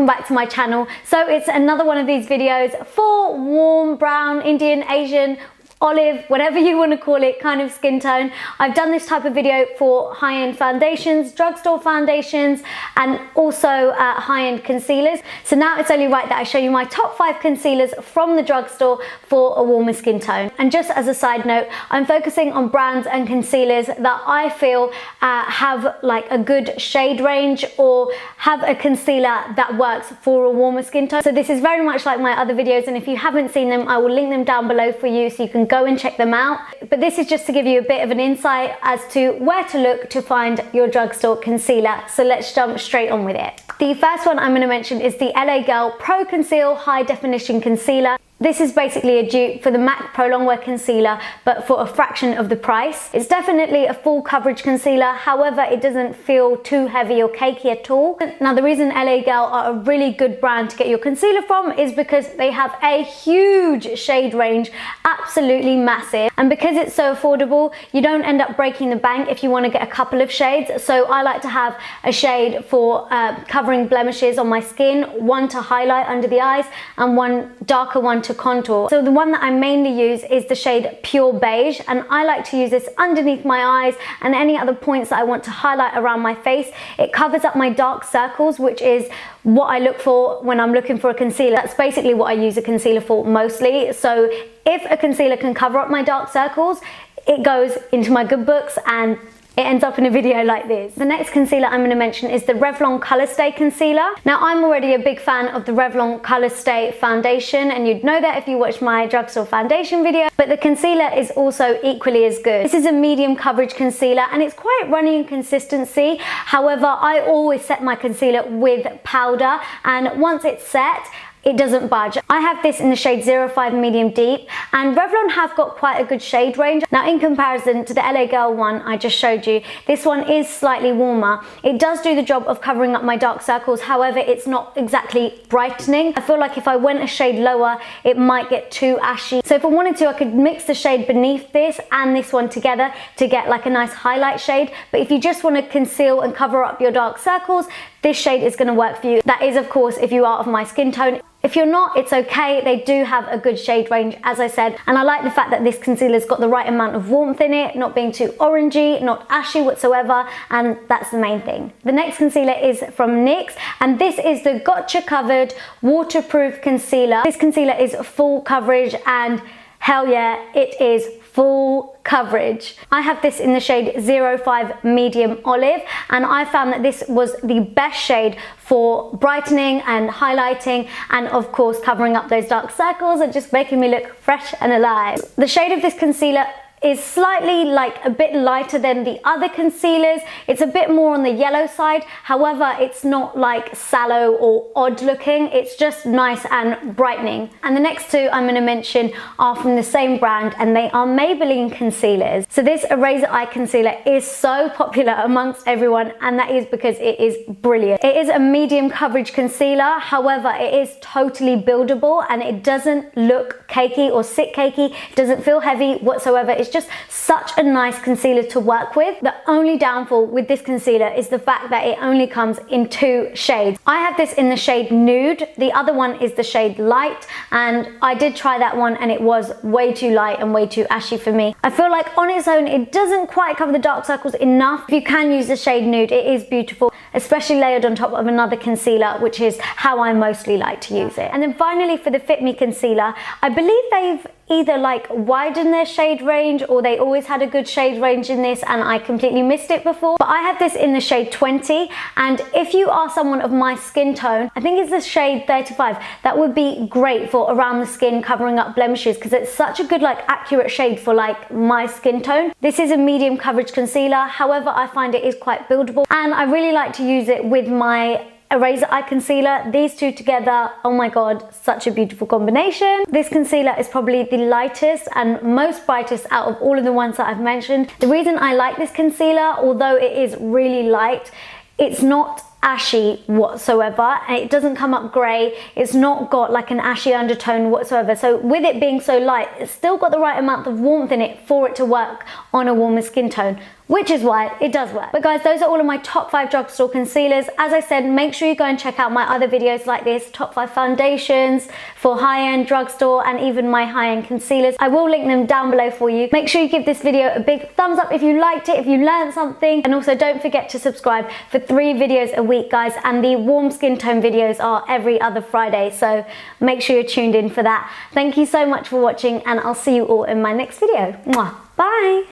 welcome back to my channel. So it's another one of these videos for warm brown, Indian, Asian, olive, whatever you want to call it, kind of skin tone. I've done this type of video for high-end foundations, drugstore foundations, and also high-end concealers. So now it's only right that I show you my top 5 concealers from the drugstore for a warmer skin tone. And just as a side note, I'm focusing on brands and concealers that I feel have like a good shade range or have a concealer that works for a warmer skin tone. So this is very much like my other videos, and if you haven't seen them, I will link them down below for you so you can go and check them out. But this is just to give you a bit of an insight as to where to look to find your drugstore concealer. So let's jump straight on with it. The first one I'm going to mention is the LA Girl Pro Conceal High Definition Concealer. This is basically a dupe for the MAC Pro Longwear Concealer, but for a fraction of the price. It's definitely a full coverage concealer, however, it doesn't feel too heavy or cakey at all. Now, the reason LA Girl are a really good brand to get your concealer from is because they have a huge shade range, absolutely massive. And because it's so affordable, you don't end up breaking the bank if you want to get a couple of shades. So I like to have a shade for covering blemishes on my skin, one to highlight under the eyes, and one darker one to contour. So the one that I mainly use is the shade Pure Beige, and I like to use this underneath my eyes and any other points that I want to highlight around my face. It covers up my dark circles, which is what I look for when I'm looking for a concealer. That's basically what I use a concealer for mostly. So if a concealer can cover up my dark circles, it goes into my good books and it ends up in a video like this. The next concealer I'm going to mention is the Revlon Color Stay Concealer. Now, I'm already a big fan of the Revlon Color Stay foundation, and you'd know that if you watched my drugstore foundation video, but the concealer is also equally as good. This is a medium coverage concealer and it's quite runny in consistency. However, I always set my concealer with powder, and once it's set, it doesn't budge. I have this in the shade 05 Medium Deep, and Revlon have got quite a good shade range. Now, in comparison to the LA Girl one I just showed you, this one is slightly warmer. It does do the job of covering up my dark circles, however, it's not exactly brightening. I feel like if I went a shade lower, it might get too ashy. So if I wanted to, I could mix the shade beneath this and this one together to get like a nice highlight shade. But if you just want to conceal and cover up your dark circles, this shade is going to work for you. That is, of course, if you are of my skin tone. If you're not, it's okay. They do have a good shade range, as I said, and I like the fact that this concealer's got the right amount of warmth in it, not being too orangey, not ashy whatsoever, and that's the main thing. The next concealer is from NYX, and this is the Gotcha Covered Waterproof Concealer. This concealer is full coverage, and hell yeah, it is full coverage. I have this in the shade 05 Medium Olive, and I found that this was the best shade for brightening and highlighting, and of course covering up those dark circles and just making me look fresh and alive. The shade of this concealer is slightly like a bit lighter than the other concealers. It's a bit more on the yellow side. However, it's not like sallow or odd looking. It's just nice and brightening. And the next two I'm going to mention are from the same brand, and they are Maybelline concealers. So this Eraser Eye Concealer is so popular amongst everyone, and that is because it is brilliant. It is a medium coverage concealer. However, it is totally buildable and it doesn't look cakey or sit cakey. It doesn't feel heavy whatsoever. It's just such a nice concealer to work with. The only downfall with this concealer is the fact that it only comes in 2 shades. I have this in the shade Nude, the other one is the shade Light, and I did try that one and it was way too light and way too ashy for me. I feel like on its own it doesn't quite cover the dark circles enough. If you can use the shade Nude, it is beautiful, especially layered on top of another concealer, which is how I mostly like to use it. And then finally, for the Fit Me concealer, I believe they've either like widened their shade range, or they always had a good shade range in this and I completely missed it before. But I have this in the shade 20, and if you are someone of my skin tone, I think it's the shade 35, that would be great for around the skin, covering up blemishes, because it's such a good like accurate shade for like my skin tone. This is a medium coverage concealer, however I find it is quite buildable, and I really like to use it with my Eraser Eye Concealer. These two together, oh my god, such a beautiful combination. This concealer is probably the lightest and most brightest out of all of the ones that I've mentioned. The reason I like this concealer, although it is really light, it's not ashy whatsoever, and it doesn't come up grey. It's not got like an ashy undertone whatsoever. So with it being so light, it's still got the right amount of warmth in it for it to work on a warmer skin tone, which is why it does work. But guys, those are all of my top 5 drugstore concealers. As I said, make sure you go and check out my other videos like this, top 5 foundations for high-end drugstore, and even my high-end concealers. I will link them down below for you. Make sure you give this video a big thumbs up if you liked it, if you learned something, and also don't forget to subscribe for 3 videos a week, guys, and the warm skin tone videos are every other Friday, so make sure you're tuned in for that. Thank you so much for watching, and I'll see you all in my next video. Mwah. Bye!